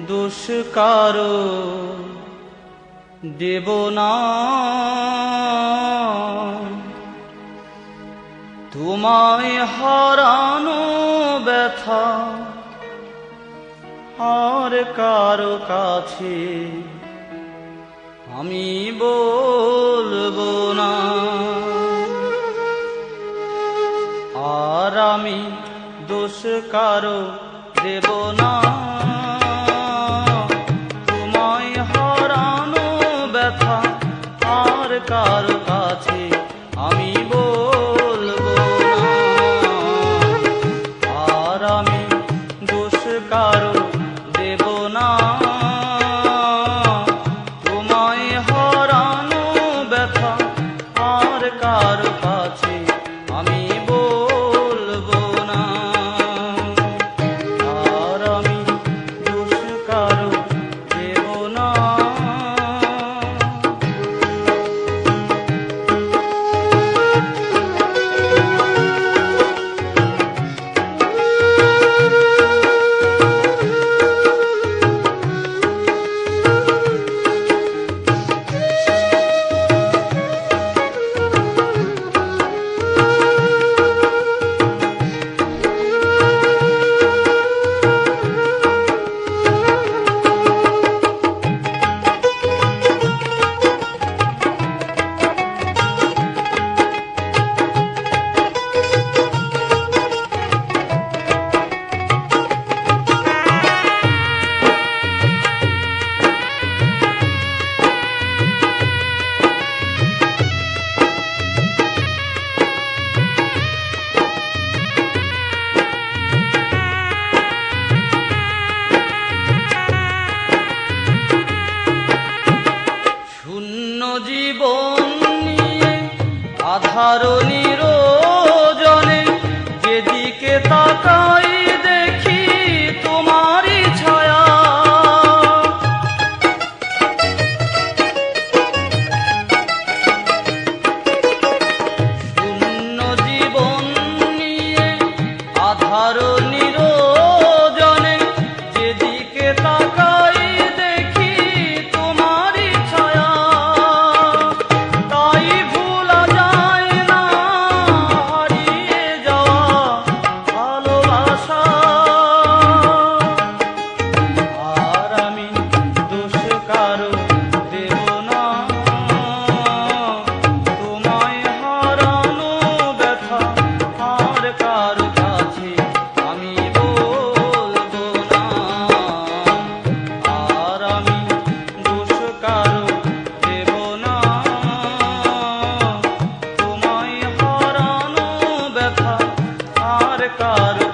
দোষ কারো দেব না, তোমায় হারানো ব্যথা আর কারো কাছে আমি বলবো না। আর আমি দোষ কারো দেব না, তোমায় হারানো ব্যথা আর কারো কাছে আমি বলবো না। আর আমি দোষ কারো দেব না, তোমায় হারানো ব্যথা আর কারো কাছে আমি বলবো না। আর আমি দোষ কারো দেব না। জীবন নিয়ে আধার নিরজনে যেদিকে তাকাই দেখি তোমারই ছায়া। শূন্য জীবন নিয়ে আধার নিরজনে যেদিকে তাকাই দেখি তোমারই ছায়া। कार